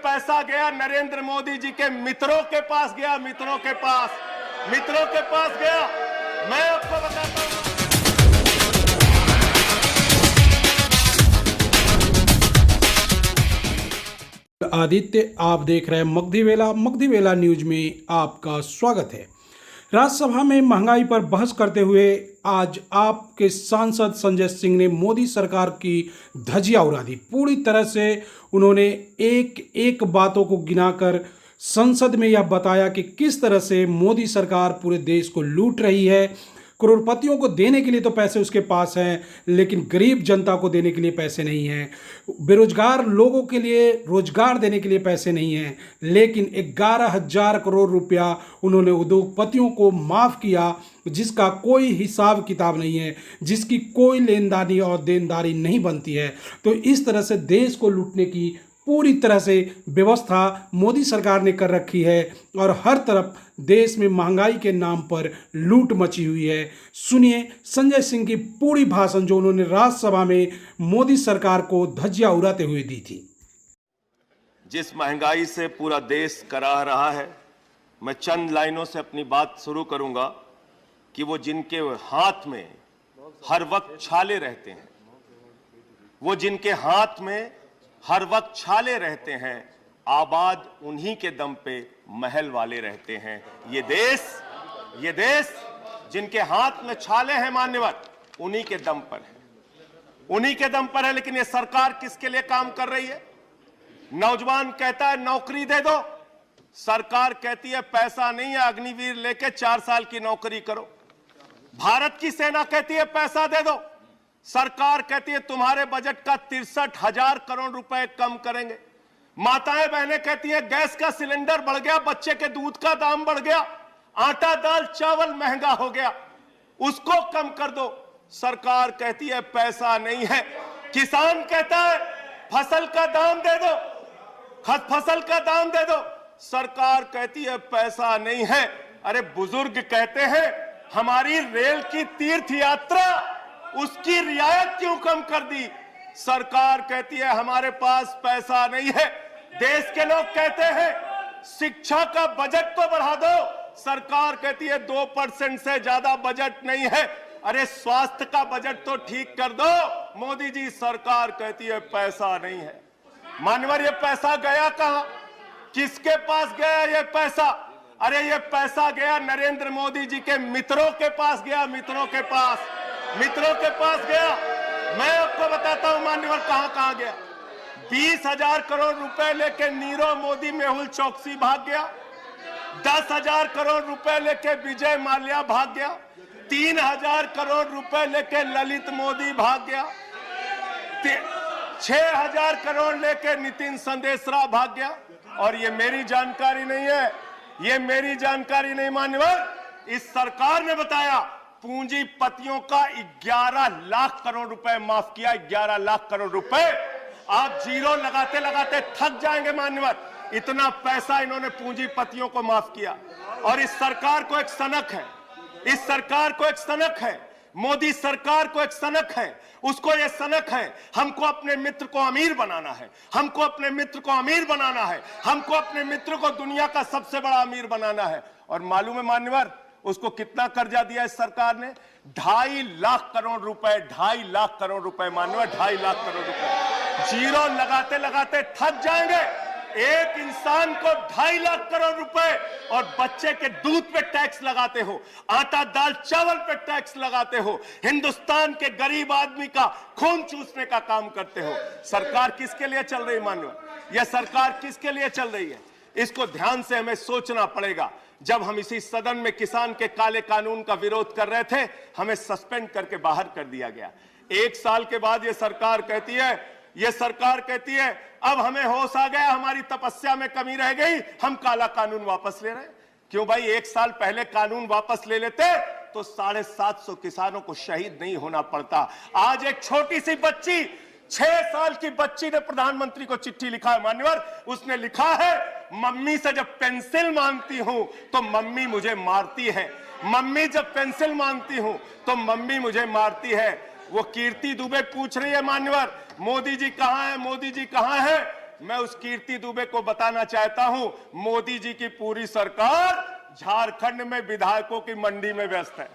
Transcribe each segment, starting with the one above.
पैसा गया नरेंद्र मोदी जी के मित्रों के पास गया, मित्रों के पास गया। मैं आपको बताता हूं। आदित्य, आप देख रहे हैं मगधी वेला न्यूज में आपका स्वागत है। राज्यसभा में महंगाई पर बहस करते हुए आज आपके सांसद संजय सिंह ने मोदी सरकार की धज्जियां उड़ा दी। पूरी तरह से उन्होंने एक एक बातों को गिनाकर संसद में यह बताया कि किस तरह से मोदी सरकार पूरे देश को लूट रही है। करोड़पतियों को देने के लिए तो पैसे उसके पास हैं, लेकिन गरीब जनता को देने के लिए पैसे नहीं हैं। बेरोजगार लोगों के लिए रोजगार देने के लिए पैसे नहीं हैं, लेकिन 11,000 करोड़ रुपया उन्होंने उद्योगपतियों को माफ़ किया, जिसका कोई हिसाब किताब नहीं है, जिसकी कोई लेनदारी और देनदारी नहीं बनती है। तो इस तरह से देश को लूटने की पूरी तरह से व्यवस्था मोदी सरकार ने कर रखी है और हर तरफ देश में महंगाई के नाम पर लूट मची हुई है। सुनिए संजय सिंह की पूरी भाषण जो उन्होंने राज्यसभा में मोदी सरकार को धज्जियां उड़ाते हुए दी थी। जिस महंगाई से पूरा देश कराह रहा है, मैं चंद लाइनों से अपनी बात शुरू करूंगा कि वो जिनके हाथ में हर वक्त छाले रहते हैं, वो जिनके हाथ में हर वक्त छाले रहते हैं, आबाद उन्हीं के दम पे महल वाले रहते हैं। ये देश जिनके हाथ में छाले हैं मान्यवर, उन्हीं के दम पर है। लेकिन ये सरकार किसके लिए काम कर रही है? नौजवान कहता है नौकरी दे दो, सरकार कहती है पैसा नहीं है, अग्निवीर लेके 4 साल की नौकरी करो। भारत की सेना कहती है पैसा दे दो, सरकार कहती है तुम्हारे बजट का 63,000 करोड़ रुपए कम करेंगे। माताएं बहनें कहती हैं गैस का सिलेंडर बढ़ गया, बच्चे के दूध का दाम बढ़ गया, आटा दाल चावल महंगा हो गया, उसको कम कर दो, सरकार कहती है पैसा नहीं है। किसान कहता है फसल का दाम दे दो, सरकार कहती है पैसा नहीं है। अरे बुजुर्ग कहते हैं हमारी रेल की तीर्थ यात्रा, उसकी रियायत क्यों कम कर दी? सरकार कहती है हमारे पास पैसा नहीं है। देश के लोग कहते हैं शिक्षा का बजट तो बढ़ा दो, सरकार कहती है 2% से ज्यादा बजट नहीं है। अरे स्वास्थ्य का बजट तो ठीक कर दो, मोदी जी सरकार कहती है पैसा नहीं है। मानवर ये पैसा गया कहां? किसके पास गया ये पैसा? अरे ये पैसा गया नरेंद्र मोदी जी के मित्रों के पास गया, मित्रों के पास गया। मैं आपको बताता हूं मान्यवर कहां गया। 20,000 करोड़ रुपए लेके नीरव मोदी मेहुल चौकसी भाग गया, 10,000 करोड़ रुपए लेके विजय माल्या भाग गया, 3,000 करोड़ रुपए लेके ललित मोदी भाग गया, 6,000 करोड़ लेके नितिन संदेशरा भाग गया। और ये मेरी जानकारी नहीं मान्यवर, इस सरकार ने बताया पूंजीपतियों का 11 लाख करोड़ रुपए माफ किया। 11 लाख करोड़ रुपए आप जीरो लगाते लगाते थक जाएंगे मान्यवर, इतना पैसा इन्होंने पूंजीपतियों को माफ किया। और इस सरकार को एक सनक है, मोदी सरकार को एक सनक है, उसको ये सनक है हमको अपने मित्र को अमीर बनाना है, हमको अपने मित्र को दुनिया का सबसे बड़ा अमीर बनाना है। और मालूम है मान्यवर उसको कितना कर्जा दिया इस सरकार ने? 2.5 लाख करोड़ रुपए, 2.5 लाख करोड़ रुपए मानव, 2.5 लाख करोड़ रुपए। जीरो लगाते लगाते थक जाएंगे। एक इंसान को 2.5 लाख करोड़ रुपए और बच्चे के दूध पे टैक्स लगाते हो, आटा दाल चावल पे टैक्स लगाते हो, हिंदुस्तान के गरीब आदमी का खून चूसने का काम करते हो। सरकार किसके लिए चल रही मानव? यह सरकार किसके लिए चल रही है? इसको ध्यान से हमें सोचना पड़ेगा। जब हम इसी सदन में किसान के काले कानून का विरोध कर रहे थे, हमें सस्पेंड करके बाहर कर दिया गया। 1 साल के बाद ये सरकार कहती है अब हमें होश आ गया, हमारी तपस्या में कमी रह गई, हम काला कानून वापस ले रहे हैं। क्यों भाई? 1 साल पहले कानून वापस ले लेते तो 750 किसानों को शहीद नहीं होना पड़ता। आज एक छोटी सी बच्ची, 6 साल की बच्ची ने प्रधानमंत्री को चिट्ठी लिखा है मान्यवर। उसने लिखा है मम्मी से जब पेंसिल मांगती हूं तो मम्मी मुझे मारती है, मम्मी जब पेंसिल मांगती हूं तो मम्मी मुझे मारती है। वो कीर्ति दुबे पूछ रही है मान्यवर मोदी जी कहां है, मोदी जी कहां है? मैं उस कीर्ति दुबे को बताना चाहता हूं, मोदी जी की पूरी सरकार झारखंड में विधायकों की मंडी में व्यस्त है,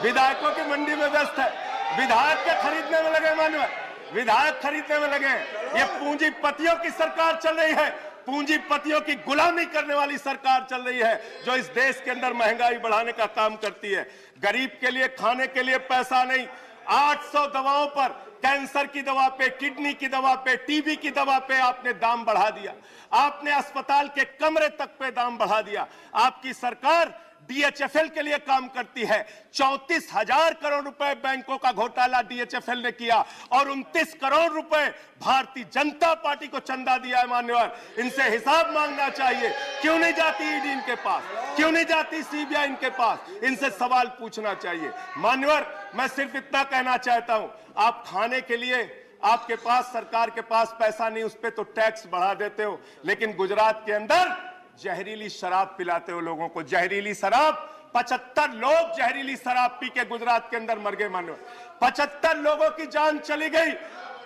विधायकों की मंडी में व्यस्त है, विधायक के खरीदने में लगे मानव, विधायक खरीदने में लगे। ये पूंजीपतियों की सरकार चल रही है, पूंजीपतियों की गुलामी करने वाली सरकार चल रही है, जो इस देश के अंदर महंगाई बढ़ाने का काम करती है। गरीब के लिए खाने के लिए पैसा नहीं, 800 दवाओं पर, कैंसर की दवा पे, किडनी की दवा पे, टीबी की दवा पे आपने दाम बढ़ा दिया, आपने अस्पताल के कमरे तक पे दाम बढ़ा दिया। आपकी सरकार डीएचएफएल के लिए काम करती है, 34,000 करोड़ रुपए बैंकों का घोटाला डीएचएफएल ने किया और 29 करोड़ रुपए भारतीय जनता पार्टी को चंदा दिया है। मान्यवर, इनसे हिसाब मांगना चाहिए। क्यों नहीं जाती ईडी इनके पास, क्यों नहीं जाती सीबीआई इनके पास, इनसे सवाल पूछना चाहिए। मान्यवर, मैं सिर्फ इतना कहना चाहता हूं, आप खाने के लिए आपके पास, सरकार के पास पैसा नहीं, उस पर तो टैक्स बढ़ा देते हो, लेकिन गुजरात के अंदर जहरीली शराब पिलाते हो लोगों को, जहरीली शराब। 75 लोग जहरीली शराब पी के गुजरात के अंदर मर गए। मानो 75 लोगों की जान चली गई।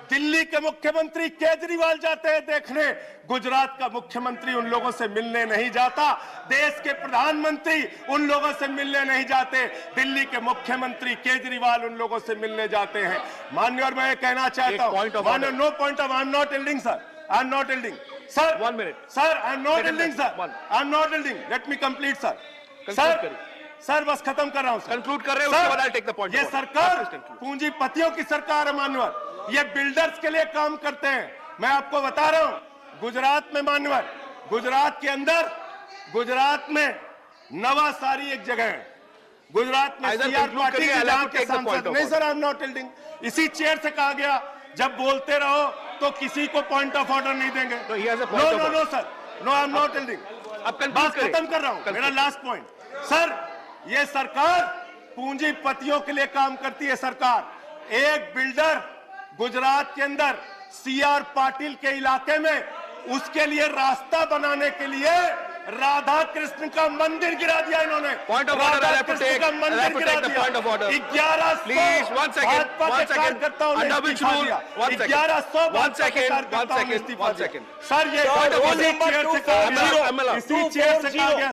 दिल्ली के मुख्यमंत्री केजरीवाल जाते हैं देखने, गुजरात का मुख्यमंत्री उन लोगों से मिलने नहीं जाता, देश के प्रधानमंत्री उन लोगों से मिलने नहीं जाते, दिल्ली के मुख्यमंत्री केजरीवाल उन लोगों से मिलने जाते हैं। माननीय, मैं ये कहना चाहता हूं, माननीय, no point of, I am not yielding sir, I am not yielding sir, 1 minute, sir, I am not yielding sir, I am not yielding, let me complete sir, sir, sir बस खत्म कर रहा हूं, कंक्लूड कर रहे हैं, उसके बाद आई टेक द पॉइंट। ये सरकार पूंजीपतियों की सरकार है मान्यवर, ये बिल्डर्स के लिए काम करते हैं। मैं आपको बता रहा हूं, गुजरात में मान्यवर, गुजरात के अंदर, गुजरात में नवासारी एक जगह है, गुजरात में सीआर पार्टी के जहां के सांसद, नहीं सर, आई एम नॉट एल्डिंग, इसी चेयर से कहा गया जब बोलते रहो तो किसी को पॉइंट ऑफ ऑर्डर नहीं देंगे। No no no sir, no, I am not yielding, बात खत्म कर रहा हूं, मेरा लास्ट पॉइंट। सर, ये सरकार पूंजीपतियों के लिए काम करती है। सरकार एक बिल्डर गुजरात के अंदर सीआर पाटिल के इलाके में, उसके लिए रास्ता बनाने के लिए राधा कृष्ण का मंदिर गिरा दिया इन्होंने। Point of order, Radha Krishna का मंदिर गिरा दिया। Point of order, 1100 please, 1 second, 1 second, under which rule, 1 second, 1 second, 1 second, sir, ये इसी चेयर से कहा गया